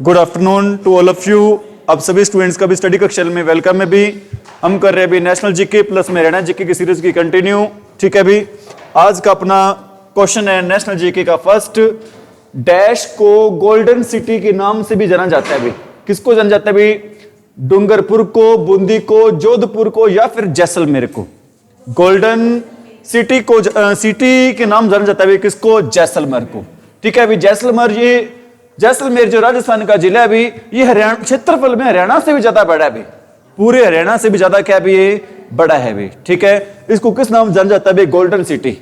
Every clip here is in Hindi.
Good afternoon to all of you. अब सभी स्टूडेंट्स का भी स्टडी कक्षा में वेलकम है। भी हम कर रहे हैं अभी नेशनल जीके प्लस में रहना जीके की सीरीज की कंटिन्यू। ठीक है भी, आज का अपना क्वेश्चन है नेशनल जीके का फर्स्ट। डैश को गोल्डन सिटी के नाम से भी जाना जाता है। भी किसको जाना जाता है? भी डूंगरपुर को, बूंदी को, जोधपुर को या फिर जैसलमेर को। गोल्डन सिटी को सिटी के नाम जाना जाता है भी किसको? जैसलमेर को। ठीक है भी, जैसलमेर जो राजस्थान का जिला है भी, ये हरियाणा क्षेत्रफल में हरियाणा से भी ज्यादा बड़ा है भी, पूरे हरियाणा से भी ज्यादा क्या भी ये बड़ा है भी। ठीक है, इसको किस नाम जाना जाता है भी? Golden city.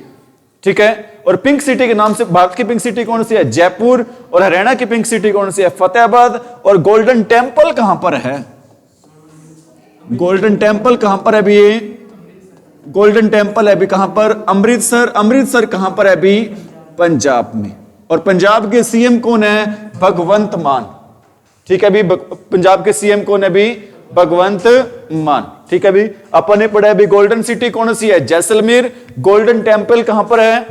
ठीक है, और पिंक सिटी के नाम से भारत की पिंक सिटी कौन सी है? जयपुर। और हरियाणा की पिंक सिटी कौन सी है? फतेहाबाद। और गोल्डन टेम्पल कहां पर है? गोल्डन टेम्पल कहां पर है भी? ये गोल्डन टेम्पल है भी कहां पर? अमृतसर। अमृतसर कहां पर है भी? पंजाब में। और पंजाब के सीएम कौन है? भगवंत मान। ठीक है भी, पंजाब के सीएम कौन है भी? भगवंत मान। ठीक है भी, अपन ने पढ़ा है भी गोल्डन सिटी कौन सी है? जैसलमेर। गोल्डन टेम्पल कहां पर है?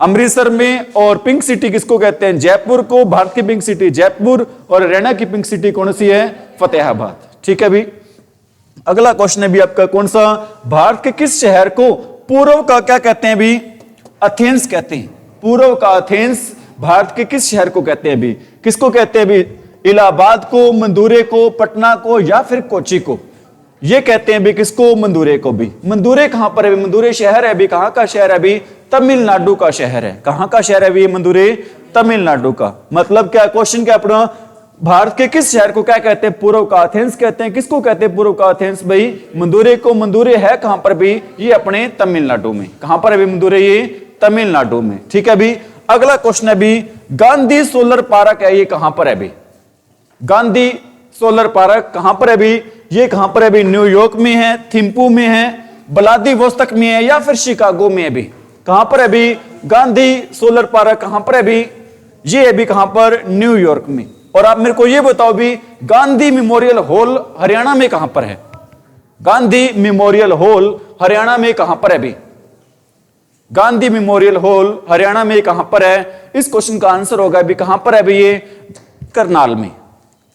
अमृतसर में। और पिंक सिटी किसको कहते हैं? जयपुर को। भारत की पिंक सिटी जयपुर। और हरियाणा की पिंक सिटी कौन सी है? फतेहाबाद। ठीक है भी, अगला क्वेश्चन है भी आपका कौन सा? भारत के किस शहर को पूर्व का क्या कहते हैं भी? एथेंस कहते हैं। पूर्व का एथेंस भारत के किस शहर को कहते हैं भी? किसको कहते हैं भी? इलाहाबाद को, मंदुरे को, पटना को या फिर कोची को। ये कहते हैं भी किसको? मंदुरे को भी। मंदुरे कहां पर है? मंदुरे शहर है भी कहां का शहर है भी? तमिलनाडु का शहर है। कहां का शहर है भी मंदुरे? तमिलनाडु का। मतलब क्या क्वेश्चन क्या अपना? भारत के किस शहर को क्या कहते हैं? पूर्व का एथेंस कहते हैं। किसको कहते हैं पूर्व का एथेंस भाई? मंदुरे को। मंदुरे है कहां पर भी? ये अपने तमिलनाडु में। कहां पर है भी मंदुरे? ये तमिलनाडु में। ठीक है भी, अगला क्वेश्चन है भी गांधी सोलर पार्क है, ये कहां पर है भी? गांधी सोलर पार्क कहां पर है भी? ये कहां पर है भी? न्यूयॉर्क में है, थिम्पू में है, व्लादिवोस्तोक में है या फिर शिकागो में है भी? कहां पर है भी गांधी सोलर पार्क? कहां पर है भी? ये है भी कहां पर? न्यूयॉर्क में। और आप मेरे को ये बताओ भी गांधी मेमोरियल हॉल हरियाणा में कहां पर है? गांधी मेमोरियल हॉल हरियाणा में कहां पर है भी? गांधी मेमोरियल हॉल हरियाणा में कहां पर है? इस क्वेश्चन का आंसर होगा भी कहां पर है भी? ये करनाल में।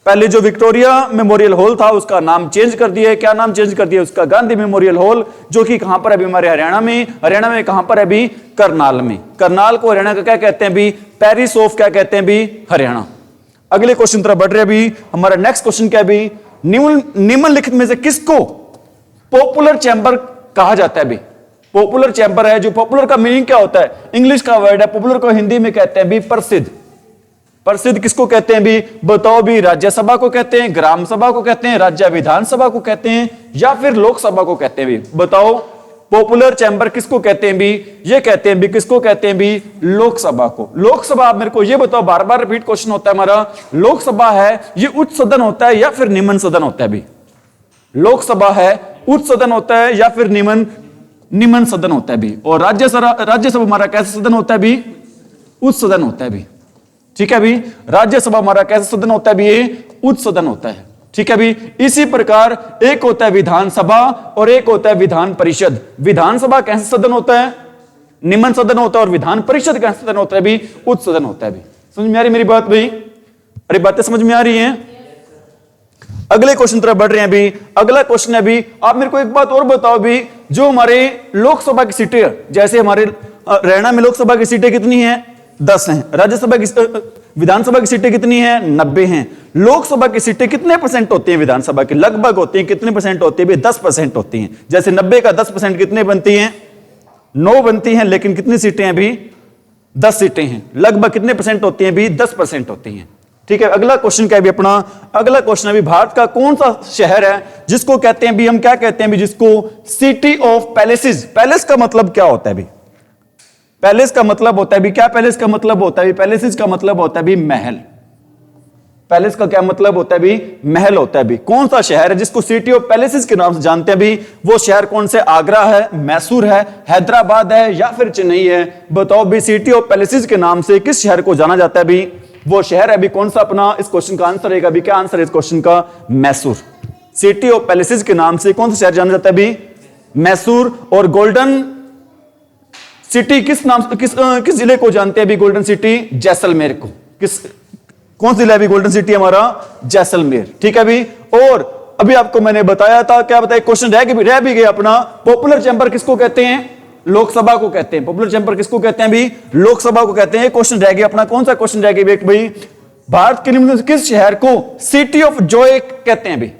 पहले जो विक्टोरिया मेमोरियल हॉल था उसका नाम चेंज कर दिया है। क्या नाम चेंज कर दिया उसका? गांधी मेमोरियल हॉल, जो कि कहां पर है भी? हमारे हरियाणा में। हरियाणा में कहां पर है भी? करनाल में। करनाल को हरियाणा का क्या कहते हैं भी? पेरिस ऑफ क्या कहते हैं भी? हरियाणा। अगले क्वेश्चन तरफ बढ़ रहे भी। हमारा नेक्स्ट क्वेश्चन क्या भी? निम्नलिखित में से किसको पॉपुलर चैंबर कहा जाता है भी? पॉपुलर चैंबर है जो पॉपुलर का मीनिंग क्या होता है? इंग्लिश का वर्ड है। पॉपुलर को हिंदी में कहते हैं भी प्रसिद्ध। प्रसिद्ध किसको कहते हैं भी? बताओ भी। राज्यसभा को कहते हैं, ग्राम सभा को कहते हैं, राज्य विधानसभा को कहते हैं या फिर लोकसभा को कहते हैं भी? बताओ, पॉपुलर चैंबर किसको कहते हैं भी? ये कहते हैं भी किसको कहते हैं भी? लोकसभा को। लोकसभा, आप मेरे को ये बताओ, बार बार रिपीट क्वेश्चन होता है हमारा। लोकसभा है ये उच्च सदन होता है या फिर निम्न सदन होता है भी? लोकसभा है उच्च सदन होता है या फिर निम्न सदन होता है भी? और राज्यसभा हमारा कैसा सदन होता है भी? उच्च सदन होता है भी। ठीक है भी, राज्यसभा हमारा कैसा सदन होता है भी? ये उच्च सदन होता है। ठीक है भी, इसी प्रकार एक होता है विधानसभा और एक होता है विधान परिषद। विधानसभा कैसा सदन होता है? निम्न सदन होता है। और विधान परिषद कैसा सदन होता है भी? उच्च सदन होता है भी। समझ में आ रही मेरी बात भाई? अरे बातें समझ में आ रही हैं? अगले क्वेश्चन तरफ बढ़ रहे हैं भी। अगला क्वेश्चन है भी, आप मेरे को एक बात और बताओ भी, जो हमारे लोकसभा की सीटें, जैसे हमारे हरियाणा में लोकसभा की सीटें कितनी हैं? 10 हैं। राज्यसभा की विधानसभा की सीटें कितनी हैं? 90 हैं। लोकसभा की सीटें कितने परसेंट होती हैं? विधानसभा की लगभग होती हैं। कितने परसेंट होती है? 10% होती हैं। जैसे 90 का 10% कितने बनती हैं? 9 बनती हैं। लेकिन कितनी सीटें हैं भी? 10 सीटें हैं। लगभग कितने परसेंट होती हैं भी? 10% होती हैं। ठीक है, अगला क्वेश्चन क्या है भी अपना? अगला क्वेश्चन है भी भारत का कौन सा शहर है जिसको कहते हैं भी, हम क्या कहते हैं भी जिसको? City of palaces. पैलेस का मतलब क्या होता है भी? पैलेस का मतलब होता है भी क्या? पैलेस का मतलब होता है भी, पैलेसेस का मतलब होता है भी महल। पैलेस का क्या मतलब होता है भी? महल होता है भी। कौन सा शहर है जिसको सिटी ऑफ पैलेसेस के नाम से जानते हैं भी? वो शहर कौन से? आगरा है, मैसूर है, हैदराबाद है या फिर चेन्नई है? बताओ भी, सिटी ऑफ पैलेसेस के नाम से किस शहर को जाना जाता है भी? वो शहर है भी कौन सा अपना? इस क्वेश्चन का आंसर रहेगा भी, क्या आंसर है इस क्वेश्चन का? मैसूर। सिटी ऑफ पैलेसेस के नाम से कौन सा शहर जाना जाता है भी? मैसूर। और गोल्डन सिटी किस नाम किस जिले को जानते हैं भी? गोल्डन सिटी जैसलमेर को। कौन सी अभी गोल्डन सिटी हमारा जैसलमेर, ठीक है अभी। और अभी आपको मैंने बताया था, क्या बताया, क्वेश्चन रह भी गया अपना, पॉपुलर चैंबर किसको कहते हैं? लोकसभा को कहते हैं। पॉपुलर चैंबर किसको कहते हैं भी? लोकसभा को कहते हैं। क्वेश्चन रह गया अपना, कौन सा क्वेश्चन रह गया भाई? भारत के निम्न किस शहर को सिटी ऑफ जॉय कहते हैं भी?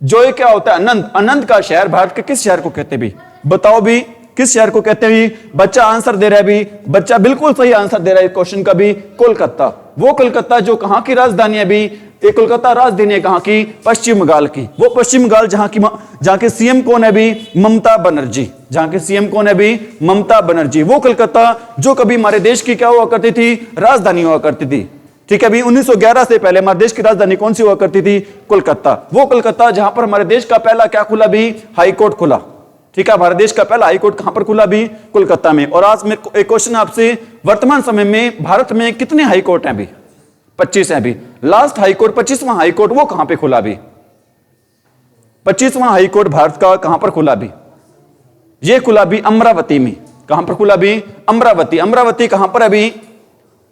जॉय क्या होता है? आनंद, आनंद का शहर भारत के किस शहर को कहते हैं भी? बताओ भी किस शहर को कहते हैं भी? बच्चा आंसर दे रहा है भी, बच्चा बिल्कुल सही आंसर दे रहा है क्वेश्चन का भी, कोलकाता। वो कोलकाता जो कहां की राजधानी है भी? ये कोलकाता राजधानी है कहां की? पश्चिम बंगाल की। वो पश्चिम बंगाल जहां के सीएम कौन है भी? ममता बनर्जी। जहां के सीएम कौन है भी? ममता बनर्जी। वो कोलकाता जो कभी हमारे देश की क्या हुआ करती थी? राजधानी हुआ करती थी, ठीक है अभी। 1911 से पहले हमारे देश की राजधानी कौन सी हुआ करती थी? कोलकाता। वो कोलकाता जहां पर हमारे देश का पहला क्या खुला भी? हाई कोर्ट खुला, ठीक है। हमारे देश का पहला हाई कोर्ट कहां पर खुला भी? कोलकाता में। और आज मेरे को एक क्वेश्चन आपसे, वर्तमान समय में भारत में कितने हाई कोर्ट हैं भी? 25 हैं भी। लास्ट हाई कोर्ट, 25वां हाई कोर्ट, वो कहां पे खुला भी? 25वां हाई कोर्ट भारत का कहां पर खुला भी? ये खुला भी अमरावती में। कहां पर खुला भी? अमरावती। अमरावती कहां पर अभी?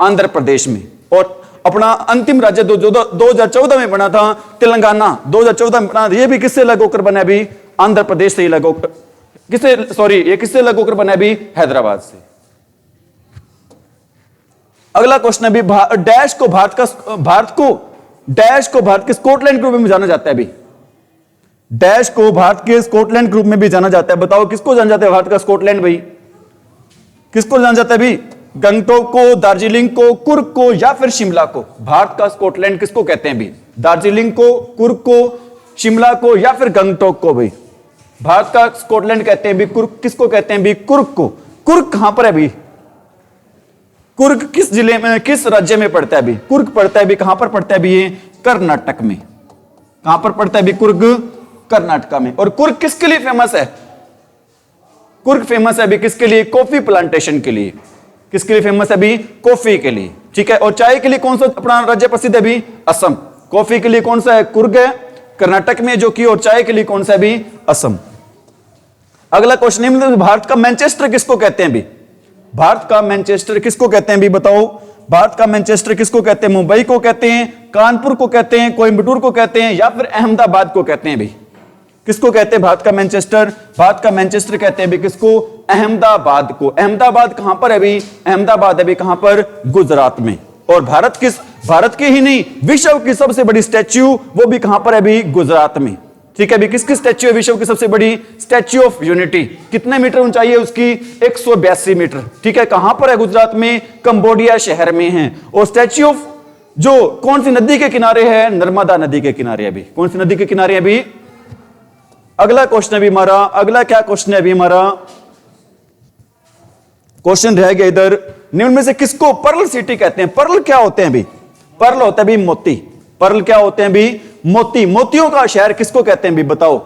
आंध्र प्रदेश में। और अपना अंतिम राज्य 2014 में बना था तेलंगाना, 2014 में बना। ये भी किससे लगो कर बना भी? आंध्र प्रदेश से ही लगो, किससे, सॉरी, ये किससे लगो कर बना भी? हैदराबाद से। अगला क्वेश्चन है भी, डैश को भारत के स्कॉटलैंड ग्रुप में जाना जाता है भी। डैश को भारत के स्कॉटलैंड ग्रुप में भी जाना जाता है। बताओ किसको जाना जाता है भारत का स्कॉटलैंड भाई? किसको जाना जाता है भी? गंगटोक को, दार्जिलिंग को, कुर्ग को, या फिर शिमला को? भारत का स्कॉटलैंड किसको कहते हैं भी? दार्जिलिंग को, कुर्ग को, शिमला को, या फिर गंगटोक को भाई? भारत का स्कॉटलैंड कहते हैं भी। कुर्ग किसको कहते हैं भी? कुर्ग को। कुर्ग कहां पर है भी? कुर्ग किस जिले में, किस राज्य में पड़ता है भी? कुर्ग पड़ता है भी, कहां पर पड़ता है भी? ये कर्नाटक में। कहां पर पड़ता है भी? कुर्ग कर्नाटक में। और कुर्ग किसके लिए फेमस है? कुर्ग फेमस है भी किसके लिए? कॉफी प्लांटेशन के लिए। किसके लिए फेमस है भी? कॉफी के लिए, ठीक है। और चाय के लिए कौन सा अपना राज्य प्रसिद्ध है भी? असम। कॉफी के लिए कौन सा है? कुर्ग है कर्नाटक में जो कि, और चाय के लिए कौन सा है भी? असम। अगला क्वेश्चन है, भारत का मैनचेस्टर किसको कहते हैं भी? भारत का मैनचेस्टर किसको कहते हैं भी? बताओ भारत का मैनचेस्टर किसको कहते हैं? मुंबई को कहते हैं, कानपुर को कहते हैं, कोयम्बटूर को कहते हैं, या फिर अहमदाबाद को कहते हैं भी? किसको कहते हैं भारत का मैनचेस्टर? भारत का मैनचेस्टर कहते हैं भी किसको? अहमदाबाद को। अहमदाबाद कहां पर है भी? अहमदाबाद है भी कहां पर? गुजरात में। और भारत के ही नहीं, विश्व की सबसे बड़ी स्टैच्यू वो भी कहां पर है भी? गुजरात में, ठीक है भी। किसकी स्टैच्यू है विश्व की सबसे बड़ी? Statue of unity. कितने मीटर ऊंचाई है उसकी? 182 मीटर, ठीक है। कहां पर है? गुजरात में, कंबोडिया शहर में है। और स्टैच्यू ऑफ जो कौन सी नदी के किनारे है? नर्मदा नदी के किनारे अभी। कौन सी नदी के किनारे अभी? अगला क्वेश्चन है भी हमारा, अगला क्या क्वेश्चन है अभी हमारा? क्वेश्चन रह गया इधर, निम्न में से किसको पर्ल सिटी कहते हैं? पर्ल क्या होते हैं भी? पर्ल होता है भी मोती। पर्ल क्या होते हैं भी? मोती। मोतियों का शहर किसको कहते हैं भी? बताओ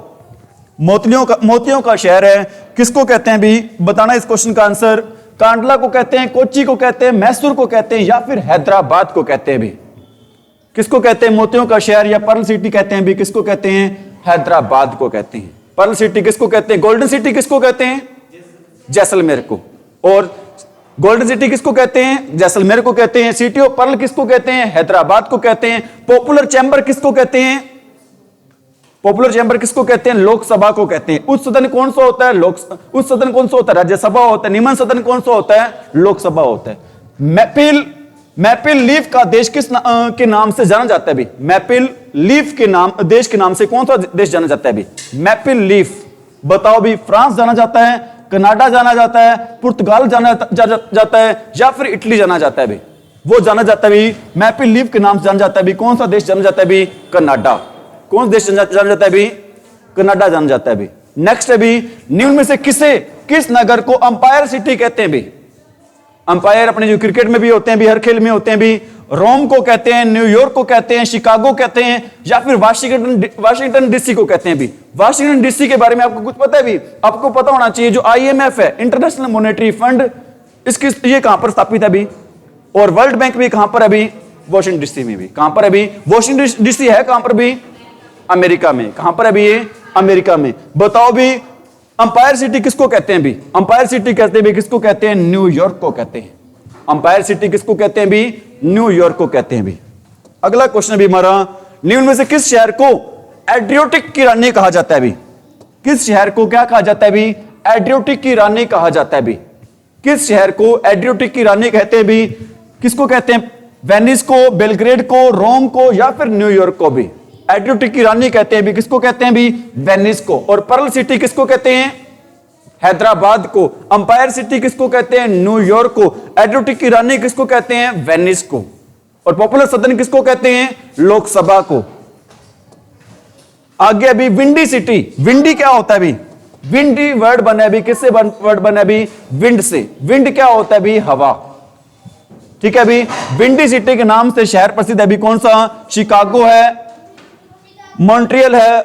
मोतियों का शहर है किसको कहते हैं भी? बताना इस क्वेश्चन का आंसर। कांडला को कहते हैं, कोच्चि को कहते हैं, मैसूर को कहते हैं, या फिर हैदराबाद को कहते हैं भी? किसको कहते हैं? मोतियों का शहर या पर्ल सिटी कहते हैं भी? किसको कहते हैं? हैदराबाद को कहते हैं। पर्ल सिटी किसको कहते हैं? गोल्डन सिटी किसको कहते हैं? जैसलमेर को। और गोल्डन सिटी किसको कहते हैं? जैसलमेर को कहते हैं। सिटी ऑफ पर्ल किसको कहते हैं? हैदराबाद को कहते हैं। पॉपुलर चैंबर किसको कहते हैं? पॉपुलर चैंबर किसको कहते हैं? लोकसभा को कहते हैं। उच्च सदन कौन सा होता है? उच्च सदन कौन सा होता है? राज्यसभा होता है। निम्न सदन कौन सा होता है? लोकसभा होता है। मैपिल लीफ का देश के नाम से जाना जाता है भी? मैपिल लीफ के नाम, देश के नाम से कौन सा देश जाना जाता है भी? मैपिल लीफ। बताओ भी, फ्रांस जाना जाता है, कनाडा जाना जाता है, पुर्तगाल जाता है, या फिर इटली जाना जाता है भी? वो जाना जाता है भी मैपिल लीफ के नाम से जाना जाता है भी। कौन सा देश जाना जाता है भी? कनाडा। कौन सा देश जाना जाता है भी? कनाडा जाना जाता है भी। नेक्स्ट है भी, निम्न में से किस नगर को अंपायर सिटी कहते हैं भी? अंपायर अपने जो क्रिकेट में भी होते हैं भी, हर खेल में होते हैं भी। रोम को कहते हैं, न्यूयॉर्क को कहते हैं, शिकागो कहते हैं, या फिर वाशिंगटन डीसी को कहते हैं भी? वाशिंगटन डीसी के बारे में आपको कुछ पता है भी? आपको पता होना चाहिए, जो IMF है, इंटरनेशनल मॉनेटरी फंड, इसकी ये कहां पर स्थापित है भी? और वर्ल्ड बैंक भी कहां पर है भी? वॉशिंगटन डीसी में भी। कहां पर है भी? वॉशिंगटन डीसी है कहां पर भी? अमेरिका में। कहां पर है भी? ये अमेरिका में। बताओ भी, अंपायर सिटी किसको कहते हैं भी? अंपायर सिटी कहते हैं भी किसको कहते हैं? न्यूयॉर्क को कहते हैं। अंपायर सिटी किसको कहते हैं भी? न्यूयॉर्क को कहते हैं भी। अगला क्वेश्चन भी हमारा, निम्न में से किस शहर को एड्रियोटिक की रानी कहा जाता है भी? किस शहर को क्या कहा जाता है भी? एड्रियोटिक की रानी कहा जाता है भी। किस शहर को एड्रियोटिक की रानी कहते हैं भी? किसको कहते हैं? वेनिस को, बेलग्रेड को, रोम को, या फिर न्यूयॉर्क को भी एड्रियोटिक की रानी कहते हैं भी। किसको कहते हैं भी? वेनिस को। और पर्ल सिटी किसको कहते हैं? हैदराबाद को। अंपायर सिटी किसको कहते हैं? न्यूयॉर्क को। एड्रियोटिक की रानी किसको कहते हैं? वेनिस को। और पॉपुलर सदन किसको कहते हैं? लोकसभा को। आगे अभी विंडी सिटी। विंडी क्या होता है भी? विंडी वर्ड बना है भी, किससे वर्ड बना है भी? विंड से। विंड क्या होता है भी? हवा। ठीक है अभी, विंडी सिटी के नाम से शहर प्रसिद्ध है भी। कौन सा? शिकागो है, मॉन्ट्रियल है,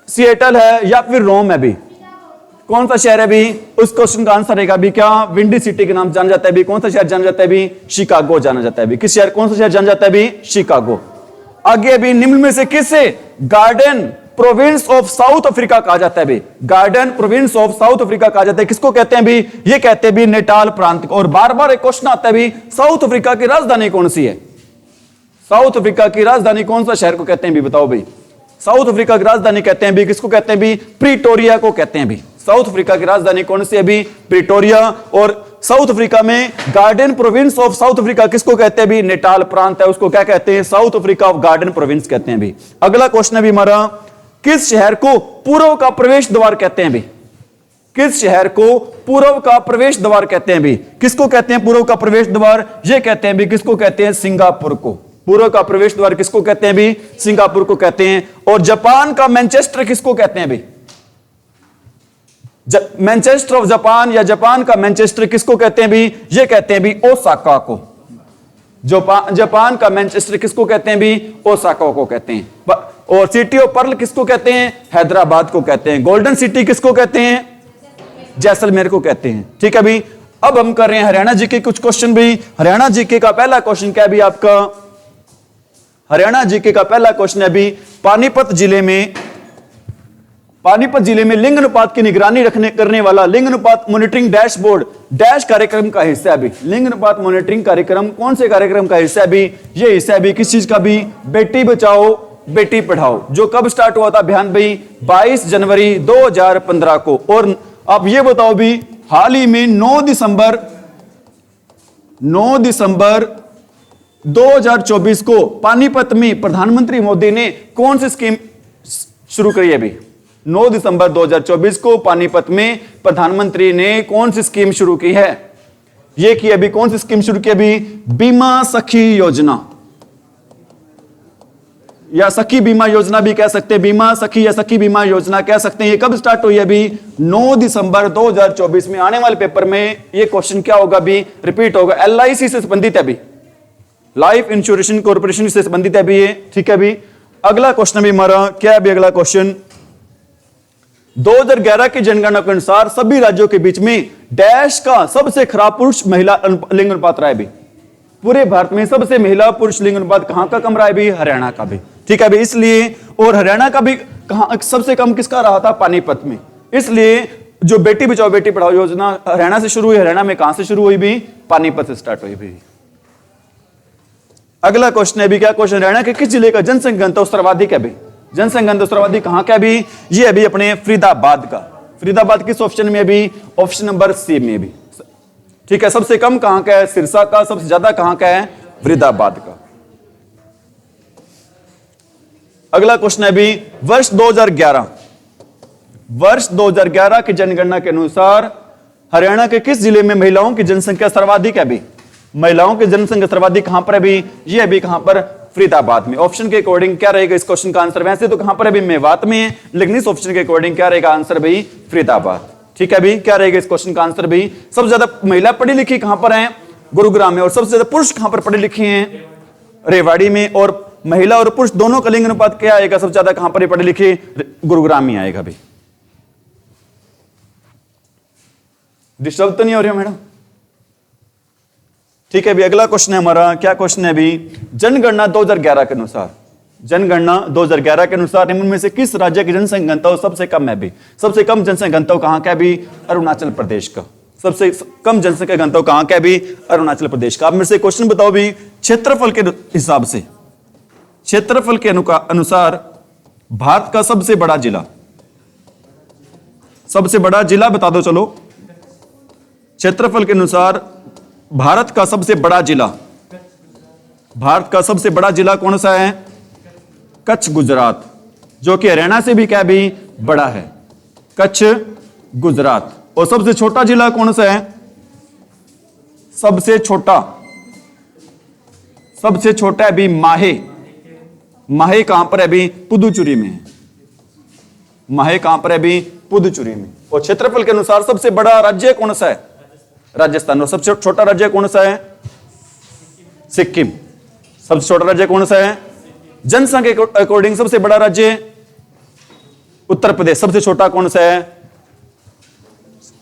सिएटल है, या फिर रोम है भी। कौन सा शहर है भी? उस क्वेश्चन का आंसर रहेगा भी क्या? विंडी सिटी के नाम जाना जाता है भी। कौन सा शहर जाना जाता है भी? शिकागो जाना जाता है भी। किस शहर, कौन सा शहर जाना जाता है भी? शिकागो। आगे अभी, निम्न में से किसे garden province of south Africa कहा जाता है भी? Garden province of south Africa कहा जाता है। किसको कहते हैं भी? ये कहते हैं भी नेटाल प्रांत को। और बार बार एक क्वेश्चन आता है भी, साउथ अफ्रीका की राजधानी कौन सी है? साउथ अफ्रीका की राजधानी कौन सा शहर को कहते हैं भी? बताओ भाई। साउथ अफ्रीका की राजधानी कहते हैं भी, किसको कहते हैं भी? प्रिटोरिया को कहते हैं भी। साउथ अफ्रीका की राजधानी कौन सी है भी? प्रिटोरिया। और साउथ अफ्रीका में garden province of south Africa किसको कहते हैं भी? नेटाल प्रांत है, उसको क्या कहते हैं? South Africa of garden province कहते हैं भी। अगला क्वेश्चन है भी हमारा, किस शहर को पूर्व का प्रवेश द्वार कहते हैं भी? किस शहर को पूर्व का प्रवेश द्वार कहते हैं भी? किसको कहते हैं पूर्व का प्रवेश द्वार? ये कहते हैं भी, किसको कहते हैं? सिंगापुर को। पूर्व का प्रवेश द्वार किसको कहते हैं भी? सिंगापुर को कहते हैं। और जापान का मैनचेस्टर किसको कहते हैं भी? मैनचेस्टर ऑफ जापान या जापान का मैनचेस्टर किसको कहते हैं भी? ये कहते हैं भी ओसाका को। जापान का मैनचेस्टर किसको कहते हैं भी? ओसाका को कहते हैं। और सिटी ऑफ पर्ल किसको कहते हैं? हैदराबाद को कहते हैं। गोल्डन सिटी किसको कहते हैं? जैसलमेर को कहते हैं। ठीक है भी, अब हम कर रहे हैं हरियाणा जीके कुछ क्वेश्चन भी। हरियाणा जीके का पहला क्वेश्चन क्या है भी आपका? हरियाणा जीके का पहला क्वेश्चन है भी, पानीपत जिले में लिंग अनुपात की निगरानी करने वाला लिंग अनुपात मॉनिटरिंग डैशबोर्ड डैश कार्यक्रम का हिस्सा है भी। लिंग अनुपात मॉनिटरिंग कार्यक्रम कौन से कार्यक्रम का हिस्सा है भी? ये हिस्सा है भी किस चीज का भी? बेटी बचाओ बेटी पढ़ाओ, जो कब स्टार्ट हुआ था अभियान भाई? 22 जनवरी 2015 को। और अब ये बताओ भी, हाल ही में 9 दिसंबर 2024 को पानीपत में प्रधानमंत्री मोदी ने कौन सी स्कीम शुरू करी है भी? 9 दिसंबर 2024 को पानीपत में प्रधानमंत्री ने कौन सी स्कीम शुरू की है? यह की अभी कौन सी स्कीम शुरू की अभी? बीमा सखी योजना या सखी बीमा योजना भी कह सकते हैं। बीमा सखी या सखी बीमा योजना कह सकते हैं। ये कब स्टार्ट हुई है अभी? 9 दिसंबर 2024 में। आने वाले पेपर में ये क्वेश्चन क्या होगा अभी? रिपीट होगा। LIC से संबंधित है अभी, लाइफ इंश्योरेंस कॉर्पोरेशन से संबंधित है अभी ये। ठीक है अभी, अगला क्वेश्चन भी हमारा क्या है अभी? अगला क्वेश्चन, 2011 की जनगणना के अनुसार सभी राज्यों के बीच में डैश का सबसे खराब पुरुष महिला लिंग अनुपात रहा है भी। पूरे भारत में सबसे महिला पुरुष लिंग अनुपात कहां का कम रहा है भी? हरियाणा का भी। ठीक है भी, इसलिए और हरियाणा का भी कहां सबसे कम किसका रहा था? पानीपत में। इसलिए जो बेटी बचाओ बेटी पढ़ाओ योजना हरियाणा से शुरू हुई। हरियाणा में कहां से शुरू हुई भी? पानीपत से स्टार्ट हुई भी। अगला क्वेश्चन है भी क्या क्वेश्चन? हरियाणा के किस जिले का जनसंख्या घनत्व सर्वाधिक है भी? जनसंख्या घनत्व सर्वाधिक कहां का भी? ये अभी अपने फरीदाबाद का। फरीदाबाद किस ऑप्शन में अभी? ऑप्शन नंबर सी में भी। ठीक है, सबसे कम कहां का है? सिरसा का। सबसे ज्यादा कहां का है? फरीदाबाद का। अगला क्वेश्चन है भी, वर्ष 2011 की जनगणना के अनुसार हरियाणा के किस जिले में महिलाओं की जनसंख्या सर्वाधिक है भी? महिलाओं की जनसंख्या सर्वाधिक कहां पर है भी? ये अभी कहां पर? फरीदाबाद में। ऑप्शन के अकॉर्डिंग क्या रहेगा इस क्वेश्चन का आंसर? वैसे तो कहां पर है भी? मेवात में है, लेकिन इस ऑप्शन के अकॉर्डिंग क्या रहेगा आंसर भी? फरीदाबाद। ठीक है भी, क्या रहेगा इस क्वेश्चन का आंसर भी? सबसे ज्यादा महिला पढ़ी लिखी कहां पर है? गुरुग्राम में। और सबसे ज्यादा पुरुष कहां पर पढ़े लिखे हैं? रेवाड़ी में। और महिला और पुरुष दोनों का लिंग अनुपात क्या आएगा? सबसे ज्यादा कहां पर पढ़े लिखे? गुरुग्राम में आएगा भी। डिस्टर्ब तो नहीं हो रही मैडम? ठीक है भी, अगला क्वेश्चन है हमारा, क्या क्वेश्चन है भी? जनगणना 2011 के अनुसार, जनगणना 2011 के अनुसार निम्न में से किस राज्य की जनसंख्या घनत्व सबसे कम है भी? सबसे कम जनसंख्या घनत्व कहां का भी? अरुणाचल प्रदेश का। सबसे कम जनसंख्या घनत्व कहां का भी? अरुणाचल प्रदेश का। अब मेरे से क्वेश्चन बताओ भी, क्षेत्रफल के हिसाब से क्षेत्रफल के अनुसार भारत का सबसे बड़ा जिला, सबसे बड़ा जिला बता दो चलो। क्षेत्रफल के अनुसार भारत का सबसे बड़ा जिला, भारत का सबसे बड़ा जिला कौन सा है? कच्छ गुजरात, जो कि हरियाणा से भी क्या भी बड़ा है, कच्छ गुजरात। और सबसे छोटा जिला कौन सा है? सबसे छोटा है अभी माहे। माहे कहां पर है अभी? पुदुचेरी में है। माहे कहां पर है अभी? पुदुचेरी में। और क्षेत्रफल के अनुसार सबसे बड़ा राज्य कौन सा है? राजस्थान। और सबसे छोटा राज्य कौन सा है? सिक्किम। सबसे छोटा राज्य कौन सा है? जनसंख्या के अकॉर्डिंग सबसे बड़ा राज्य उत्तर प्रदेश। सबसे छोटा कौन सा है?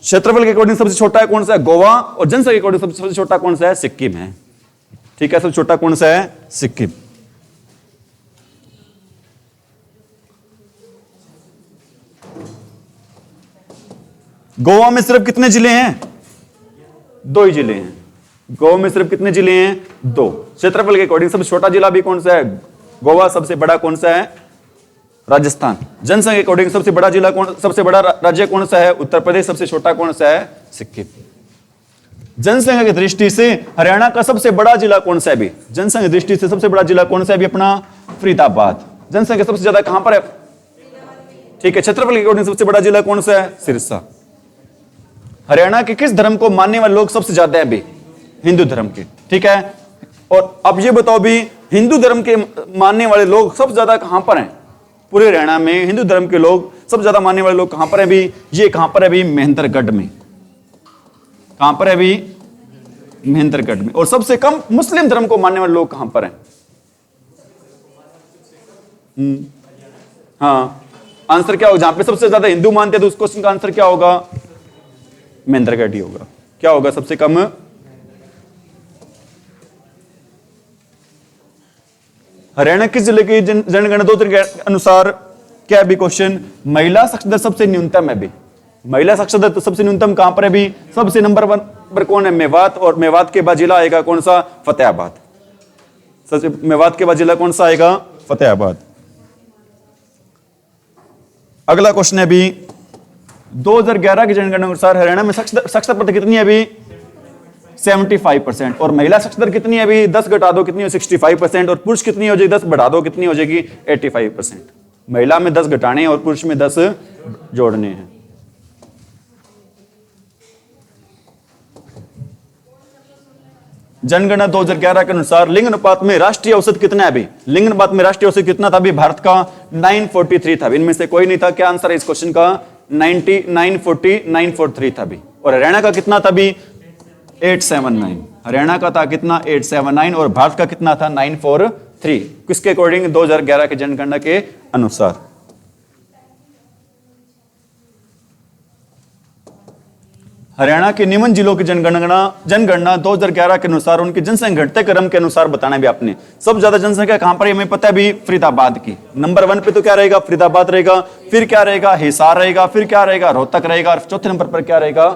क्षेत्रफल के अकॉर्डिंग सबसे छोटा है कौन सा है? गोवा। और जनसंख्या के अकॉर्डिंग सबसे छोटा कौन सा है? सिक्किम है। ठीक है, सबसे छोटा कौन सा है? सिक्किम। गोवा में सिर्फ कितने जिले हैं? 2 ही जिले हैं। गोवा में सिर्फ कितने जिले हैं? 2। क्षेत्रफल के अकॉर्डिंग सबसे छोटा जिला भी कौन सा है? गोवा। सबसे बड़ा कौन सा है? राजस्थान। जनसंख्या के अकॉर्डिंग सबसे बड़ा जिला कौन, सबसे बड़ा राज्य कौन सा है? उत्तर प्रदेश। सबसे छोटा कौन सा है? सिक्किम। जनसंख्या की दृष्टि से हरियाणा का सबसे बड़ा जिला कौन सा है अभी? जनसंख्या की दृष्टि से सबसे बड़ा जिला कौन सा है अभी? अपना फरीदाबाद। जनसंख्या सबसे ज्यादा कहां पर है? ठीक है। क्षेत्रफल के अकॉर्डिंग सबसे बड़ा जिला कौन सा है? सिरसा। हरियाणा के किस धर्म को मानने वाले लोग सबसे ज्यादा है अभी? हिंदू धर्म के। ठीक है। और अब ये बताओ भी, हिंदू धर्म के मानने वाले लोग सबसे ज्यादा कहां पर हैं? पूरे हरियाणा में हिंदू धर्म के लोग सबसे ज्यादा मानने वाले लोग कहां पर है अभी? ये कहां पर है अभी? महेंद्रगढ़ में। कहां पर है अभी? महेंद्रगढ़ में। और सबसे कम मुस्लिम धर्म को मानने वाले लोग कहां पर हैं? हाँ, आंसर क्या होगा? जहां पे सबसे ज्यादा हिंदू मानते हैं तो उस क्वेश्चन का आंसर क्या होगा? महेंद्रगढ़ ही होगा। क्या होगा सबसे कम? हरियाणा किस जिले की जनगणना 2003 के अनुसार क्या है भी क्वेश्चन? महिला साक्षरता सबसे न्यूनतम है भी। महिला साक्षरता तो सबसे न्यूनतम कहां पर है भी? सबसे नंबर 1 पर कौन है? मेवात। और मेवात के बाद जिला आएगा कौन सा? फतेहाबाद। सबसे मेवात के बाद जिला कौन सा आएगा? फतेहाबाद। अगला क्वेश्चन है अभी 2011 की जनगणना अनुसार हरियाणा में साक्षरता प्रतिशत कितनी है अभी? 75%। और महिला साक्षरता कितनी है अभी? 10 घटा दो कितनी हो? 65%। और पुरुष कितनी हो जाएगी? 10 बढ़ा दो कितनी हो जाएगी? 85%। महिला में 10 घटाने और पुरुष में 10 जोड़ने हैं। जनगणना 2011 के अनुसार लिंग अनुपात में राष्ट्रीय औसत कितना है अभी? लिंग अनुपात में राष्ट्रीय औसत कितना था अभी? भारत का 943 था। इनमें से कोई नहीं था। क्या आंसर है इस क्वेश्चन का? 943 था अभी। और हरियाणा का कितना था अभी? 879। हरियाणा का था कितना? 879। और भारत का कितना था? 943। किसके अकॉर्डिंग? 2011 के जनगणना के अनुसार। हरियाणा के निम्न जिलों की जनगणना 2011 के अनुसार उनकी जनसंख्या घटते क्रम के अनुसार बताना भी आपने। सबसे ज्यादा जनसंख्या कहां पर है हमें पता है भी? फरीदाबाद की। नंबर 1 पे तो क्या रहेगा? फरीदाबाद रहेगा। फिर क्या रहेगा? हिसार रहेगा। फिर क्या रहेगा? रोहतक रहेगा। और चौथे नंबर पर क्या रहेगा?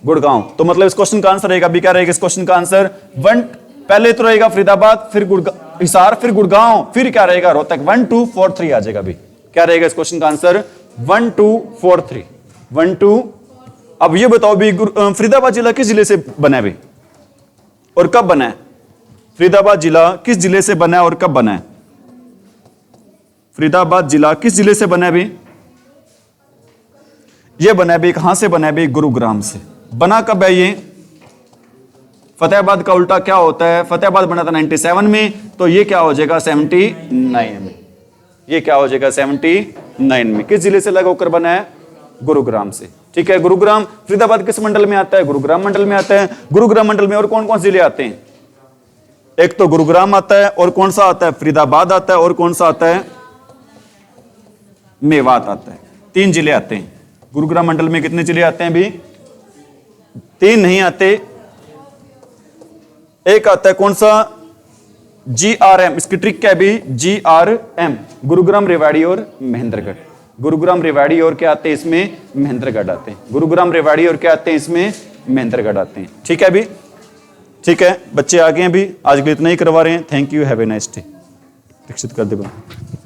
गुड़गांव। तो मतलब इस क्वेश्चन का आंसर रहेगा भी क्या रहेगा? इस क्वेश्चन का आंसर 1 पहले तो रहेगा फरीदाबाद, फिर हिसार, फिर गुड़गांव, फिर क्या रहेगा? रोहतक। 1 2 4 3 आ जाएगा भी। क्या रहेगा इस क्वेश्चन का आंसर? 1 2 4 3। 1 2। अब ये बताओ भी फरीदाबाद जिला किस जिले से बना है भी और कब बना है? फरीदाबाद जिला किस जिले से बना है और कब बना है? फरीदाबाद जिला किस जिले से बना है भी? ये बना है भी कहां से बना है भी? गुरुग्राम से। बना कब है ये? फतेहाबाद का उल्टा क्या होता है? फतेहाबाद बना था 97 में, तो ये क्या हो जाएगा? 79 में। ये क्या हो जाएगा? 79 में। किस जिले से लगा होकर बना है? गुरुग्राम से। ठीक है। गुरुग्राम फरीदाबाद किस मंडल में आता है? गुरुग्राम मंडल में आता है। गुरुग्राम मंडल में और कौन कौन से जिले आते हैं? एक तो गुरुग्राम आता है, और कौन सा आता है? फरीदाबाद आता है, और कौन सा आता है? मेवात आता है। 3 जिले आते हैं। गुरुग्राम मंडल में कितने जिले आते हैं भी? 3 नहीं आते। एक आता है कौन सा? GRM। इसकी ट्रिक क्या है भी? GRM। गुरुग्राम, रेवाड़ी और महेंद्रगढ़। गुरुग्राम, रेवाड़ी और क्या आते हैं इसमें? महेंद्रगढ़ आते हैं। गुरुग्राम, रेवाड़ी और क्या आते हैं इसमें? महेंद्रगढ़ आते हैं। ठीक है अभी? ठीक है, बच्चे आ गए हैं अभी। आज के लिए इतना ही करवा रहे हैं। Thank you. Have a nice day. Dikshit कर दे बंद।